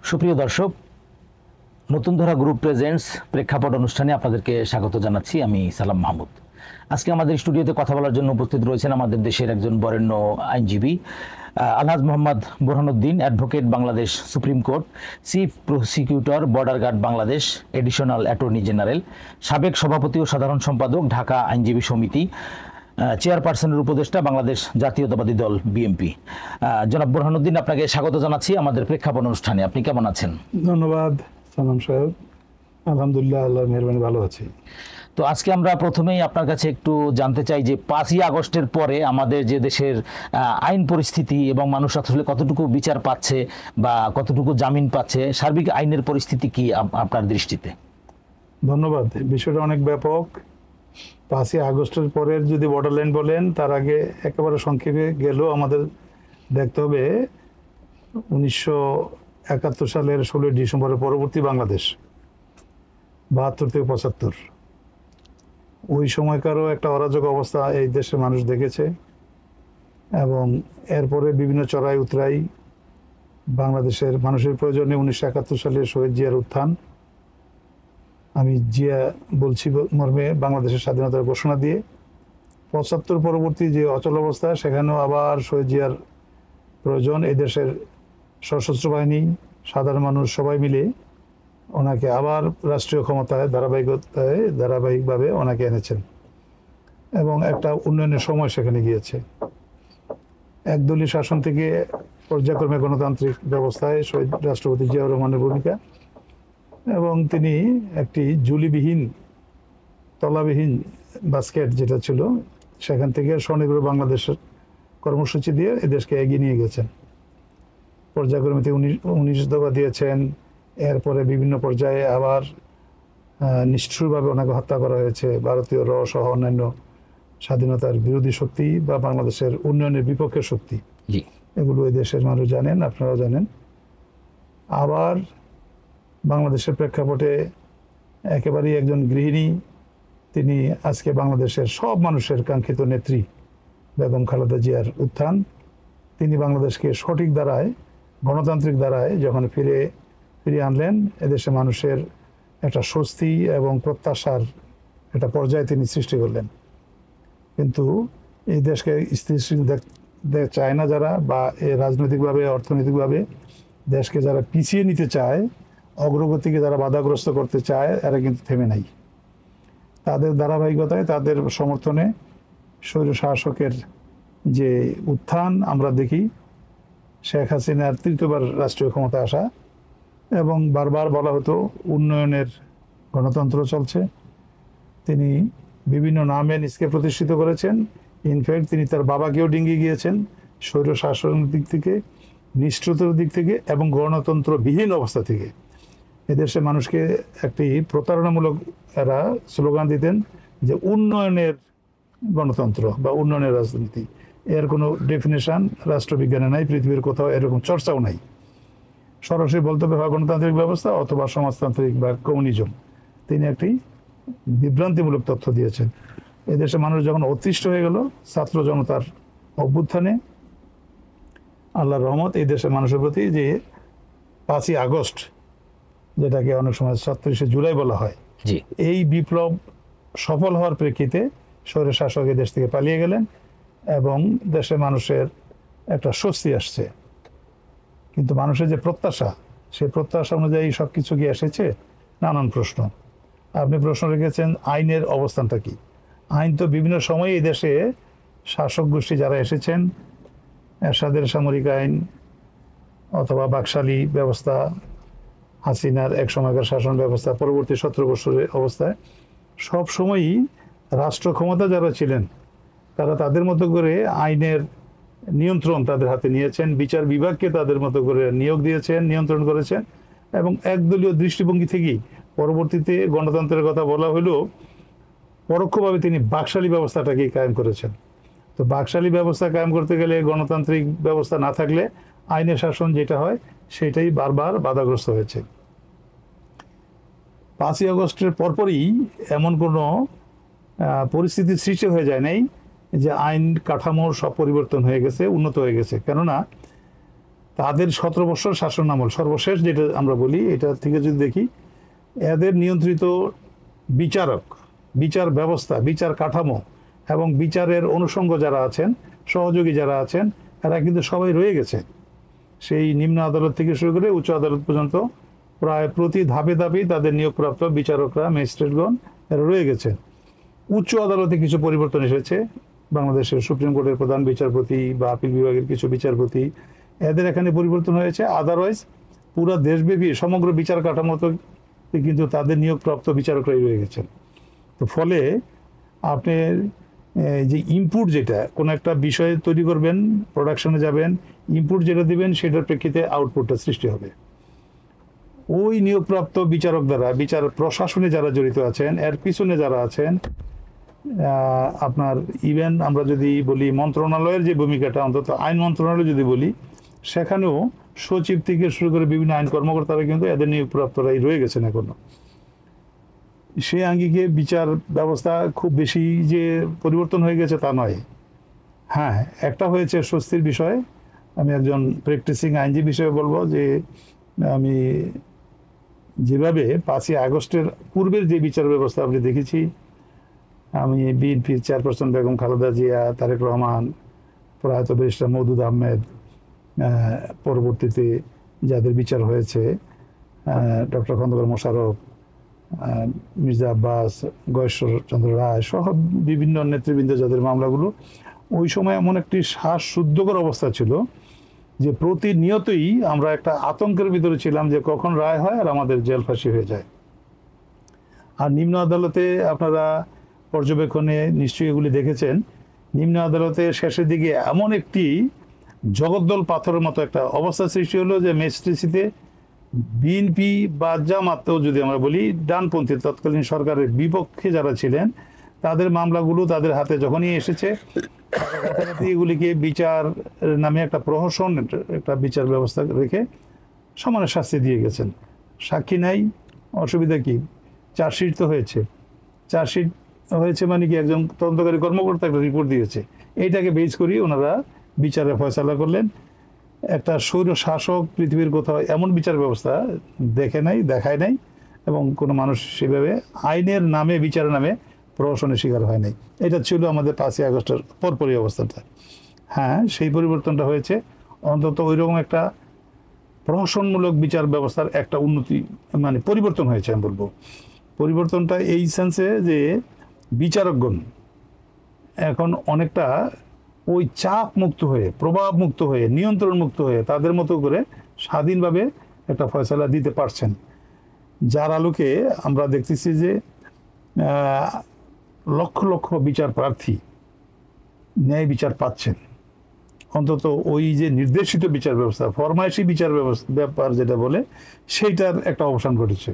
সুপ্রিয় দর্শক, নতুন ধারা গ্রুপ প্রেজেন্টস প্রেক্ষাপট অনুষ্ঠানে আপনাদেরকে স্বাগত জানাচ্ছি। আমি সালাম মাহমুদ। আজকে আমাদের স্টুডিওতে কথা বলার জন্য উপস্থিত রয়েছেন আমাদের দেশের একজন বরেণ্য আইনজীবী Alhaj Mohammad Borhanuddin, advocate, Bangladesh supreme court, chief prosecutor, border guard Bangladesh, additional attorney general, সাবেক সভাপতি ও সাধারণ সম্পাদক, ঢাকা আইনজীবী সমিতি, চেয়ারপারসনের উপদেষ্টা, বাংলাদেশ জাতীয়তাবাদী দল বিএনপি। জনাব বোরহানুদ্দিন, আপনাকে স্বাগত জানাচ্ছি আমাদের প্রেক্ষাপট অনুষ্ঠানে। আপনি কেমন আছেন? ধন্যবাদ সালাম সাহেব, আলহামদুলিল্লাহ, আল্লাহর মেহরবানি ভালো আছি। তো আজকে আমরা প্রথমেই আপনার কাছে একটু জানতে চাই যে 5ই আগস্টের পরে আমাদের যে দেশের আইন পরিস্থিতি এবং মানুষ আসলে কতটুকু বিচার পাচ্ছে বা কতটুকু জামিন পাচ্ছে, সার্বিক আইনের পরিস্থিতি কি আপনার দৃষ্টিতে? ধন্যবাদ। বিষয়টা অনেক ব্যাপক। 5ই আগস্টের পরের যদি বর্ডারলাইন বলেন, তার আগে একেবারে সংক্ষেপে গেলেও আমাদের দেখতে হবে 1971 সালের 16 ডিসেম্বরের পরবর্তী বাংলাদেশ, 72 থেকে 75, ওই সময়কারও একটা অরাজক অবস্থা এই দেশের মানুষ দেখেছে। এবং এরপরে বিভিন্ন চড়াই উতরাই বাংলাদেশের মানুষের প্রয়োজনে 1971 সালে শহীদ জিয়ার উত্থান, আমি জিয়া বলছি মর্মে বাংলাদেশের স্বাধীনতার ঘোষণা দিয়ে 75 পরবর্তী যে অচল অবস্থা, সেখানেও আবার শহীদ জিয়ার প্রয়োজন। এই দেশের সশস্ত্র বাহিনী, সাধারণ মানুষ সবাই মিলে ওনাকে আবার রাষ্ট্রীয় ক্ষমতায় ধারাবাহিকভাবে ওনাকে এনেছেন এবং একটা উন্নয়নের সময় সেখানে গিয়েছে। একদলীয় শাসন থেকে পর্যায়ক্রমে গণতান্ত্রিক ব্যবস্থায় শহীদ রাষ্ট্রপতি জিয়াউর রহমানের ভূমিকা, এবং তিনি একটি জুলিবিহীন, তলাবিহীন বাস্কেট যেটা ছিল, সেখান থেকে স্বনির্ভর বাংলাদেশের কর্মসূচি দিয়ে এদেশকে এগিয়ে নিয়ে গেছেন। পর্যায়ক্রমে 19 দফা দিয়েছেন। এরপরে বিভিন্ন পর্যায়ে আবার নিষ্ঠুরভাবে ওনাকে হত্যা করা হয়েছে ভারতীয় র সহ অন্যান্য স্বাধীনতার বিরোধী শক্তি বা বাংলাদেশের উন্নয়নের বিপক্ষের শক্তি। এগুলো এই দেশের মানুষ জানেন, আপনারাও জানেন। আবার বাংলাদেশের প্রেক্ষাপটে একেবারেই একজন গৃহিণী, তিনি আজকে বাংলাদেশের সব মানুষের কাঙ্ক্ষিত নেত্রী বেগম খালেদা জিয়ার উত্থান। তিনি বাংলাদেশকে সঠিক ধারায়, গণতান্ত্রিক ধারায় যখন ফিরিয়ে আনলেন, এদেশের মানুষের একটা স্বস্তি এবং প্রত্যাশার একটা পর্যায়ে তিনি সৃষ্টি করলেন। কিন্তু এই দেশকে স্থিতিশীল চায় না যারা, বা রাজনৈতিকভাবে, অর্থনৈতিকভাবে দেশকে যারা পিছিয়ে নিতে চায়, অগ্রগতিকে যারা বাধাগ্রস্ত করতে চায়, এরা কিন্তু থেমে নাই। তাদের ধারাবাহিকতায়, তাদের সমর্থনে স্বৈর শাসকের যে উত্থান আমরা দেখি, শেখ হাসিনার তৃতীয়বার রাষ্ট্রীয় ক্ষমতা আসা, এবং বারবার বলা হতো উন্নয়নের গণতন্ত্র চলছে। তিনি বিভিন্ন নামে নিজকে প্রতিষ্ঠিত করেছেন। ইনফ্যাক্ট তিনি তার বাবাকেও ডিঙ্গিয়ে গিয়েছেন স্বৈর শাসনের দিক থেকে, নিষ্ঠুরতার দিক থেকে এবং গণতন্ত্রবিহীন অবস্থা থেকে। এদেশের মানুষকে একটি প্রতারণামূলক এরা স্লোগান দিতেন যে উন্নয়নের গণতন্ত্র বা উন্নয়নের রাজনীতি। এর কোনো ডেফিনেশন রাষ্ট্রবিজ্ঞানে নাই, পৃথিবীর কোথাও এরকম চর্চাও নাই। সরাসরি বলতে হবে হয় গণতান্ত্রিক ব্যবস্থা অথবা সমাজতান্ত্রিক বা কমিউনিজম। তিনি একটি বিভ্রান্তিমূলক তথ্য দিয়েছেন। এদেশের মানুষ যখন অতিষ্ঠ হয়ে গেল ছাত্র জনতার অভ্যুত্থানে, আল্লাহর রহমত এই দেশের মানুষের প্রতি যে 5ই আগস্ট, যেটাকে অনেক সময় 37শে জুলাই বলা হয়, এই বিপ্লব সফল হওয়ার প্রেক্ষিতে স্বৈর শাসক দেশ থেকে পালিয়ে গেলেন এবং দেশের মানুষের একটা স্বস্তি আসছে। কিন্তু মানুষের যে প্রত্যাশা, সেই প্রত্যাশা অনুযায়ী সব কিছু কি এসেছে? নানান প্রশ্ন। আপনি প্রশ্ন রেখেছেন আইনের অবস্থানটা কি। আইন তো বিভিন্ন সময়ে এই দেশে শাসক গোষ্ঠী যারা এসেছেন, এরশাদের সামরিক আইন অথবা বাকশালী ব্যবস্থা, হাসিনার এক সময়কার শাসন ব্যবস্থা, পরবর্তী 17 বছরের অবস্থায় সব সময়ই রাষ্ট্র ক্ষমতা যারা ছিলেন, তারা তাদের মতো করে আইনের নিয়ন্ত্রণ তাদের হাতে নিয়েছেন, বিচার বিভাগকে তাদের মতো করে নিয়োগ দিয়েছেন, নিয়ন্ত্রণ করেছেন, এবং একদলীয় দৃষ্টিভঙ্গি থেকেই পরবর্তীতে গণতন্ত্রের কথা বলা হলেও পরোক্ষভাবে তিনি বাকশালী ব্যবস্থাটাকেই কায়েম করেছেন। তো বাকশালী ব্যবস্থা কায়েম করতে গেলে, গণতান্ত্রিক ব্যবস্থা না থাকলে আইনের শাসন যেটা হয় সেটাই বারবার বাধাগ্রস্ত হয়েছে। 5ই আগস্টের পরপরই এমন কোনো পরিস্থিতির সৃষ্টি হয়ে যায় নাই যে আইন কাঠামোর সব পরিবর্তন হয়ে গেছে, উন্নত হয়ে গেছে। কেননা তাদের 17 বছর শাসন আমল সর্বশেষ যেটা আমরা বলি, এটা থেকে যদি দেখি, এদের নিয়ন্ত্রিত বিচারক, বিচার ব্যবস্থা, বিচার কাঠামো এবং বিচারের অনুষঙ্গ যারা আছেন, সহযোগী যারা আছেন, এরা কিন্তু সবাই রয়ে গেছে। সেই নিম্ন আদালত থেকে শুরু করে উচ্চ আদালত পর্যন্ত প্রায় প্রতি ধাপে ধাপেই তাদের নিয়োগপ্রাপ্ত বিচারকরা, ম্যাজিস্ট্রেটগণ এরা রয়ে গেছে। উচ্চ আদালতে কিছু পরিবর্তন এসেছে, বাংলাদেশের সুপ্রিম কোর্টের প্রধান বিচারপতি বা আপিল বিভাগের কিছু বিচারপতি, এদের এখানে পরিবর্তন হয়েছে। আদারওয়াইজ পুরো দেশব্যাপী সমগ্র বিচার কাঠামোতে কিন্তু তাদের নিয়োগপ্রাপ্ত বিচারকরাই রয়ে গেছেন। তো ফলে আপনি যে ইনপুট, যেটা কোনো একটা বিষয় তৈরি করবেন, প্রোডাকশনে যাবেন, ইনপুট যেটা দিবেন সেটার প্রেক্ষিতে আউটপুটটা সৃষ্টি হবে। ওই নিয়োগপ্রাপ্ত বিচারক দ্বারা বিচার প্রশাসনে যারা জড়িত আছেন, এর পিছনে যারা আছেন, আপনার ইভেন আমরা যদি বলি মন্ত্রণালয়ের যে ভূমিকাটা, অন্তত আইন মন্ত্রণালয় যদি বলি, সেখানেও সচিব থেকে শুরু করে বিভিন্ন আইন কর্মকর্তারা কিন্তু এদের নিয়োগপ্রাপ্তরাই রয়ে গেছেন এখনো। সেই আঙ্গিকে বিচার ব্যবস্থা খুব বেশি যে পরিবর্তন হয়ে গেছে তা নয়। হ্যাঁ, একটা হয়েছে স্বস্তির বিষয়। আমি একজন প্র্যাকটিসিং আইনজীবী হিসেবে বলবো যে আমি যেভাবে 5ই আগস্টের পূর্বের যে বিচার ব্যবস্থা আপনি দেখেছি, আমি বিএনপির চেয়ারপারসন বেগম খালেদা জিয়া, তারেক রহমান, প্রয়াত ব্যারিস্টার মওদুদ আহমেদ, পরবর্তীতে যাদের বিচার হয়েছে, ডক্টর খন্দকার মোশাররফ, মির্জা আব্বাস, গয়েশ্বরচন্দ্র রায় সহ বিভিন্ন নেতৃবৃন্দ যাদের মামলাগুলো, ওই সময় এমন একটি শ্বাসরুদ্ধকর অবস্থা ছিল যে প্রতিনিয়তই আমরা একটা আতঙ্কের ভিতরে ছিলাম যে কখন রায় হয় আর আমাদের জেল ফাঁসি হয়ে যায়। আর নিম্ন আদালতে আপনারা পর্যবেক্ষণে নিশ্চয়ই এগুলি দেখেছেন, নিম্ন আদালতে শেষের দিকে এমন একটি জগদ্দল পাথরের মতো একটা অবস্থা সৃষ্টি হলো যে ম্যাজিস্ট্রেসিতে বিএনপি বা জামাতও যদি আমরা বলি, ডানপন্থী তৎকালীন সরকারের বিপক্ষে যারা ছিলেন, তাদের মামলাগুলো তাদের হাতে যখনই এসেছে, এগুলিকে বিচার নামে একটা প্রহসন, একটা বিচার ব্যবস্থা রেখে সমান শাস্তি দিয়ে গেছেন। সাক্ষী নাই, অসুবিধা কি? চার্জশিট তো হয়েছে। চার্জশিট হয়েছে মানে কি, একজন তদন্তকারী কর্মকর্তা একটা রিপোর্ট দিয়েছে, এইটাকে বেস করি ওনারা বিচারে ফয়সালা করলেন। একটা স্বৈর শাসক পৃথিবীর কোথাও এমন বিচার ব্যবস্থা দেখে নাই, দেখায় নাই, এবং কোনো মানুষ সেভাবে আইনের নামে, বিচারের নামে প্রহসনের শিকার হয় নাই। এটা ছিল আমাদের 5ই আগস্টের পরপরই অবস্থাটা। হ্যাঁ, সেই পরিবর্তনটা হয়েছে, অন্তত ওইরকম একটা প্রহসনমূলক বিচার ব্যবস্থার একটা উন্নতি, মানে পরিবর্তন হয়েছে আমি বলবো। পরিবর্তনটা এই সেন্সে যে বিচারকগণ এখন অনেকটা ওই চাপ মুক্ত হয়ে, প্রভাব মুক্ত হয়ে, নিয়ন্ত্রণ মুক্ত হয়ে তাদের মতো করে স্বাধীনভাবে একটা ফয়সালা দিতে পারছেন, যার আলোকে আমরা দেখতেছি যে লক্ষ লক্ষ বিচার প্রার্থী ন্যায় বিচার পাচ্ছেন। অন্তত ওই যে নির্দেশিত বিচার ব্যবস্থা, ফরমাইশি বিচার ব্যাপার যেটা বলে, সেইটার একটা অবসান ঘটেছে।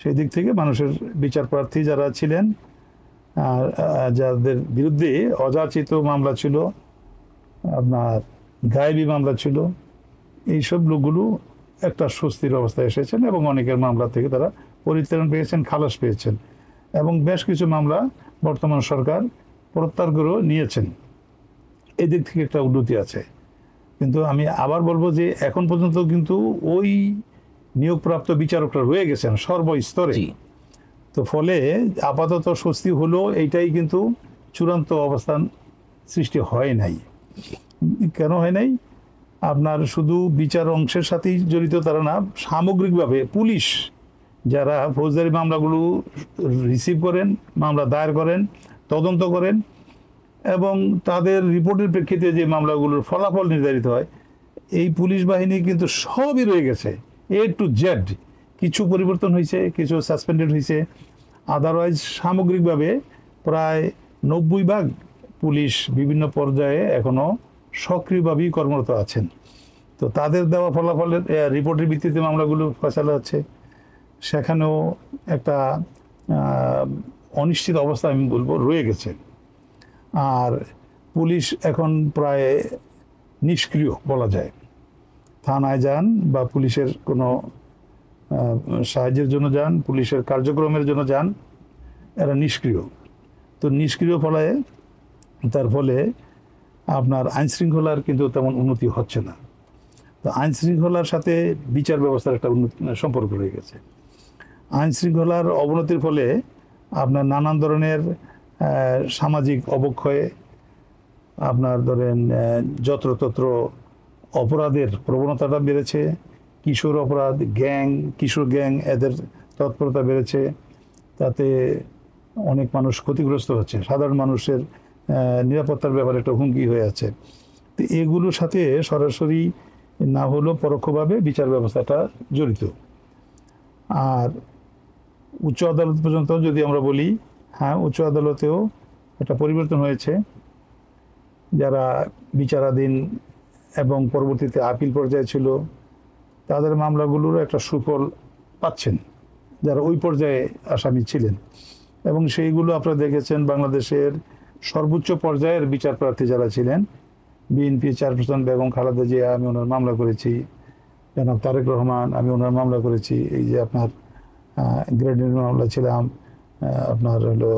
সেই দিক থেকে মানুষের বিচার প্রার্থী যারা ছিলেন, যাদের বিরুদ্ধে অযাচিত মামলা ছিল, আপনার গায়েবী মামলা ছিল, এইসব লোকগুলো একটা স্বস্তির অবস্থায় এসেছেন এবং অনেকের মামলা থেকে তারা পরিত্রাণ পেয়েছেন, খালাস পেয়েছেন, এবং বেশ কিছু মামলা বর্তমান সরকার প্রত্যাহার করে নিয়েছেন। এই দিক থেকে একটা উন্নতি আছে। কিন্তু আমি আবার বলবো যে এখন পর্যন্ত কিন্তু ওই নিয়োগপ্রাপ্ত বিচারকরা রয়ে গেছেন সর্বস্তরে। তো ফলে আপাতত স্বস্তি হলো, এইটাই কিন্তু চূড়ান্ত অবস্থান সৃষ্টি হয় নাই। কেন হয় নাই? আপনার শুধু বিচার অংশের সাথেই জড়িত তারা না, সামগ্রিকভাবে পুলিশ যারা ফৌজদারি মামলাগুলো রিসিভ করেন, মামলা দায়ের করেন, তদন্ত করেন, এবং তাদের রিপোর্টের প্রেক্ষিতে যে মামলাগুলোর ফলাফল নির্ধারিত হয়, এই পুলিশ বাহিনী কিন্তু সবই রয়ে গেছে, A to Z। কিছু পরিবর্তন হয়েছে, কিছু সাসপেন্ডেড হয়েছে, আদারওয়াইজ সামগ্রিকভাবে প্রায় 90% পুলিশ বিভিন্ন পর্যায়ে এখনও সক্রিয়ভাবেই কর্মরত আছেন। তো তাদের দেওয়া ফলাফলের রিপোর্টের ভিত্তিতে মামলাগুলো ফয়সালা হচ্ছে। সেখানেও একটা অনিশ্চিত অবস্থা আমি বলবো রয়ে গেছে। আর পুলিশ এখন প্রায় নিষ্ক্রিয় বলা যায়। থানায় যান বা পুলিশের কোনো সাহায্যের জন্য যান, পুলিশের কার্যক্রমের জন্য যান, এরা নিষ্ক্রিয়। তো নিষ্ক্রিয় ফলে তার ফলে আপনার আইনশৃঙ্খলার কিন্তু তেমন উন্নতি হচ্ছে না। তো আইন শৃঙ্খলার সাথে বিচার ব্যবস্থার একটা সম্পর্ক রয়ে গেছে। আইন শৃঙ্খলার অবনতির ফলে আপনার নানান ধরনের সামাজিক অবক্ষয়, আপনার ধরেন যত্রতত্র অপরাধের প্রবণতাটা বেড়েছে, কিশোর অপরাধ, কিশোর গ্যাং এদের তৎপরতা বেড়েছে, তাতে অনেক মানুষ ক্ষতিগ্রস্ত হচ্ছে, সাধারণ মানুষের নিরাপত্তার ব্যাপারে একটা হুমকি হয়ে আছে। তো এগুলোর সাথে সরাসরি না হলেও পরোক্ষভাবে বিচার ব্যবস্থাটা জড়িত। আর উচ্চ আদালত পর্যন্ত যদি আমরা বলি, হ্যাঁ, উচ্চ আদালতেও একটা পরিবর্তন হয়েছে। যারা বিচারাধীন এবং পরবর্তীতে আপিল পর্যায়ে ছিল, তাদের মামলাগুলোর একটা সুফল পাচ্ছেন যারা ওই পর্যায়ে আসামি ছিলেন। এবং সেইগুলো আপনারা দেখেছেন, বাংলাদেশের সর্বোচ্চ পর্যায়ের বিচার প্রার্থী যারা ছিলেন, বিএনপি চেয়ারপারসন বেগম খালেদা জিয়া, আমি ওনার মামলা করেছি, জনাব তারেক রহমান, আমি ওনার মামলা করেছি, এই যে আপনার গ্রেডের মামলা ছিলাম, আপনার হলো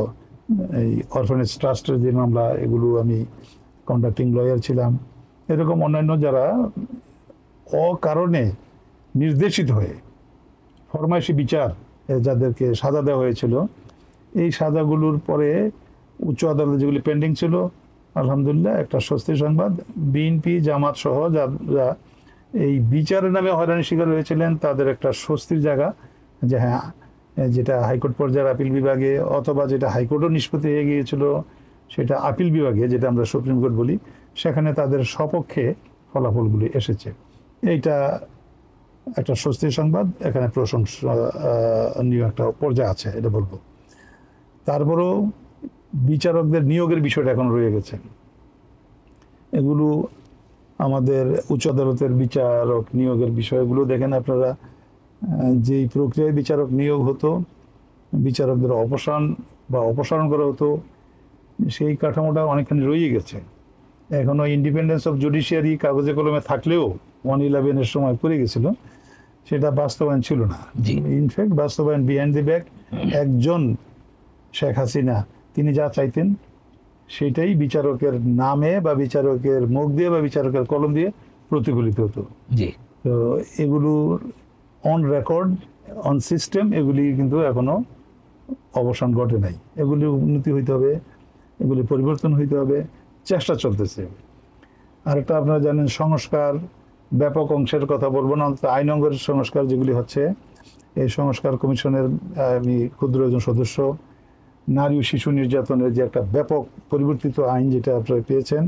এই অরফানেজ ট্রাস্টের যে মামলা, এগুলো আমি কন্ডাক্টিং লয়ার ছিলাম। এরকম অন্যান্য যারা অকারণে নির্দেশিত হয়ে ফরমাইশি বিচার যাদেরকে সাজা দেওয়া হয়েছিল, এই সাজাগুলোর পরে উচ্চ আদালতে যেগুলি পেন্ডিং ছিল, আলহামদুলিল্লাহ একটা স্বস্তির সংবাদ, বিএনপি জামাত সহ যারা এই বিচারের নামে হয়রানির শিকার হয়েছিলেন তাদের একটা স্বস্তির জায়গা, যে হ্যাঁ, যেটা হাইকোর্ট পর্যায়ের আপিল বিভাগে অথবা যেটা হাইকোর্টও নিষ্পত্তি হয়ে গিয়েছিল সেটা আপিল বিভাগে, যেটা আমরা সুপ্রিম কোর্ট বলি, সেখানে তাদের সপক্ষে ফলাফলগুলি এসেছে। এইটা একটা স্বস্তির সংবাদ, এখানে প্রশংসনীয় একটা পর্যায়ে আছে, এটা বলবো। তারপরেও বিচারকদের নিয়োগের বিষয়টা এখন রয়ে গেছে। এগুলো আমাদের উচ্চ আদালতের বিচারক নিয়োগের বিষয়গুলো দেখেন আপনারা, যেই প্রক্রিয়ায় বিচারক নিয়োগ হতো, বিচারকদের অপসারণ করা হতো, সেই কাঠামোটা অনেকখানি রয়ে গেছে। এখনও ইন্ডিপেন্ডেন্স অফ জুডিশিয়ারি কাগজে কলমে থাকলেও 111-এর সময় পড়ে গেছিল, সেটা বাস্তবায়ন ছিল না। ইনফ্যাক্ট বাস্তবায়ন বিহাইন্ড দি ব্যাক, একজন শেখ হাসিনা তিনি যা চাইতেন সেটাই বিচারকের নামে বা বিচারকের মুখ দিয়ে বা বিচারকের কলম দিয়ে প্রতিফলিত হতো। তো এগুলোর অন রেকর্ড, অন সিস্টেম, এগুলি কিন্তু এখনো অবসান ঘটে নাই। এগুলি উন্নতি হইতে হবে, এগুলি পরিবর্তন হইতে হবে, চেষ্টা চলতেছে। আরেকটা আপনারা জানেন, সংস্কার, ব্যাপক অংশের কথা বলবো না, অন্তত আইন অঙ্গের সংস্কার যেগুলি হচ্ছে, এই সংস্কার কমিশনের আমি ক্ষুদ্র একজন সদস্য। নারী ও শিশু নির্যাতনের যে একটা ব্যাপক পরিবর্তিত আইন যেটা আপনারা পেয়েছেন,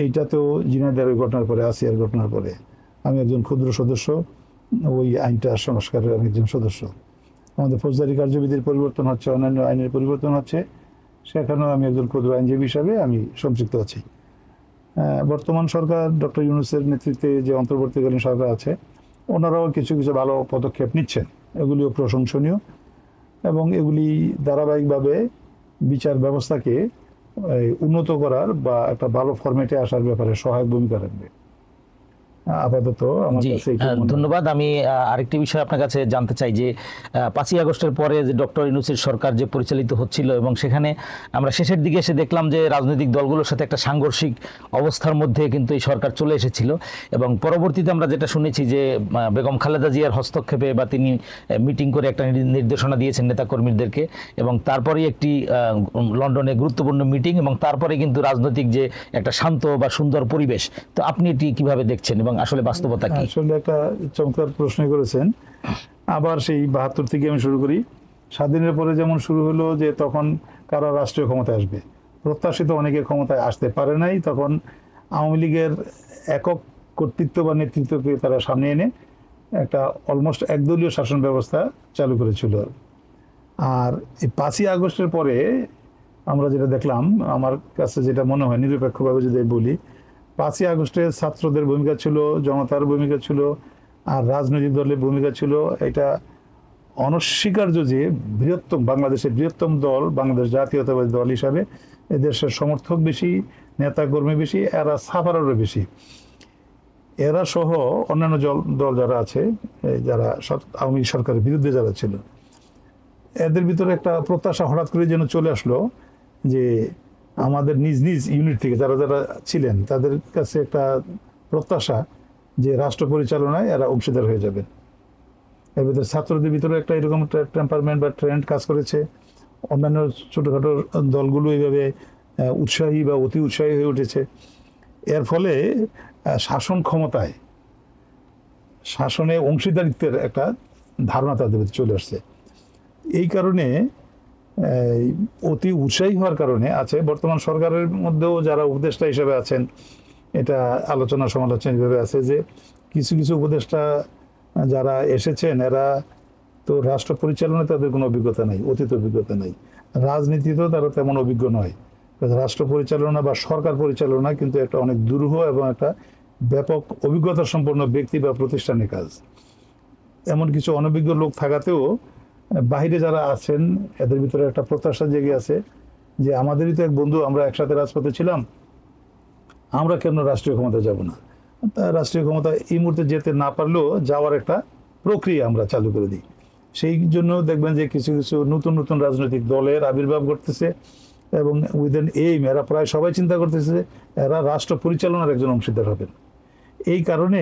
এইটাতেও ঝিনাইদহের ঘটনার পরে, আসিয়ার ঘটনার পরে আমি একজন ক্ষুদ্র সদস্য, ওই আইনটা সংস্কারের আমি একজন সদস্য। আমাদের ফৌজদারি কার্যবিধির পরিবর্তন হচ্ছে, অন্যান্য আইনের পরিবর্তন হচ্ছে, সেখানেও আমি একজন ক্ষুদ্র আইনজীবী হিসাবে আমি সম্পৃক্ত আছি। বর্তমান সরকার ডক্টর ইউনূসের নেতৃত্বে যে অন্তর্বর্তীকালীন সরকার আছে, ওনারাও কিছু কিছু ভালো পদক্ষেপ নিচ্ছেন, এগুলিও প্রশংসনীয়, এবং এগুলি ধারাবাহিকভাবে বিচার ব্যবস্থাকে উন্নত করার বা একটা ভালো ফরম্যাটে আসার ব্যাপারে সহায়ক ভূমিকা রাখবে। আপাতত আমার কাছে ধন্যবাদ। আমি আরেকটি বিষয় আপনার কাছে জানতে চাই যে 5ই আগস্টের পরে যে ডক্টর ইউনূসের সরকার যে পরিচালিত হচ্ছিল, এবং সেখানে আমরা শেষের দিকে এসে দেখলাম যে রাজনৈতিক দলগুলোর সাথে একটা সাংঘর্ষিক অবস্থার মধ্যে কিন্তু এই সরকার চলে এসেছিল, এবং পরবর্তীতে আমরা যেটা শুনেছি যে বেগম খালেদা জিয়ার হস্তক্ষেপে বা তিনি মিটিং করে একটা নির্দেশনা দিয়েছেন নেতাকর্মীদেরকে, এবং তারপরেই একটি লন্ডনে গুরুত্বপূর্ণ মিটিং, এবং তারপরে কিন্তু রাজনৈতিক যে একটা শান্ত বা সুন্দর পরিবেশ। তো আপনি এটি কিভাবে দেখছেন এবং আসলে বাস্তবতা কি? আসলে একটা চমৎকার প্রশ্ন করেছেন। আবার সেই 72 থেকে আমি শুরু করি। স্বাধীনের পরে যেমন শুরু হলো যে তখন কারা রাষ্ট্রীয় ক্ষমতায় আসবে, প্রত্যাশিত অনেকে ক্ষমতায় আসতে পারে নাই, তখন আওয়ামী লীগের একক কর্তৃত্ব বা নেতৃত্বকে তারা সামনে এনে একটা অলমোস্ট একদলীয় শাসন ব্যবস্থা চালু করেছিল। আর এই 5ই আগস্টের পরে আমরা যেটা দেখলাম, আমার কাছে যেটা মনে হয় নিরপেক্ষভাবে যদি বলি, 5ই আগস্টে ছাত্রদের ভূমিকা ছিল, জনতার ভূমিকা ছিল, আর রাজনৈতিক দলের ভূমিকা ছিল। এটা অনস্বীকার্য যে বাংলাদেশের বৃহত্তম দল, বাংলাদেশ জাতীয়তাবাদী দল হিসাবে এদেশের সমর্থক বেশি, নেতাকর্মী বেশি, এরা সাফারারও বেশি। এরা সহ অন্যান্য দল যারা আছে, যারা আওয়ামী সরকারের বিরুদ্ধে যারা ছিল, এদের ভিতরে একটা প্রত্যাশা হঠাৎ করে যেন চলে আসলো যে আমাদের নিজ নিজ ইউনিট থেকে যারা যারা ছিলেন তাদের কাছে একটা প্রত্যাশা যে রাষ্ট্র পরিচালনায় এরা অংশীদার হয়ে যাবে। এর ভিতরে ছাত্রদের ভিতরে একটা এরকম একটা টেম্পারমেন্ট বা ট্রেন্ড কাজ করেছে। অন্যান্য ছোটোখাটো দলগুলো এইভাবে উৎসাহী বা অতি উৎসাহী হয়ে উঠেছে। এর ফলে শাসন ক্ষমতায়, শাসনে অংশীদারিত্বের একটা ধারণা তাদের ভিতরে চলে আসছে। এই কারণে অতি উৎসাহী হওয়ার কারণে আছে বর্তমান সরকারের মধ্যেও যারা উপদেষ্টা হিসেবে আছেন, এটা আলোচনা সমালোচনা হিসেবে আছে যে কিছু কিছু উপদেষ্টা যারা এসেছেন এরা তো রাষ্ট্র পরিচালনায় তাদের কোনো অভিজ্ঞতা নেই, অতীত অভিজ্ঞতা নেই। রাজনীতিতেও তারা তেমন অভিজ্ঞ নয়। রাষ্ট্র পরিচালনা বা সরকার পরিচালনা কিন্তু একটা অনেক দুরূহ এবং একটা ব্যাপক অভিজ্ঞতা সম্পন্ন ব্যক্তি বা প্রতিষ্ঠানের কাজ। এমন কিছু অনভিজ্ঞ লোক থাকাতেও বাহিরে যারা আছেন এদের ভিতরে একটা প্রত্যাশা জেগে আছে যে আমাদেরই তো এক বন্ধু, আমরা একসাথে রাজপথে ছিলাম, আমরা কেন রাষ্ট্রীয় ক্ষমতা যাব না। তা রাষ্ট্রীয় ক্ষমতা এই মুহূর্তে যেতে না পারলেও যাওয়ার একটা প্রক্রিয়া আমরা চালু করে দিই। সেই জন্য দেখবেন যে কিছু কিছু নতুন নতুন রাজনৈতিক দলের আবির্ভাব ঘটতেছে এবং উইদিন এইম এরা প্রায় সবাই চিন্তা করতেছে এরা রাষ্ট্র পরিচালনার একজন অংশীদার হবেন। এই কারণে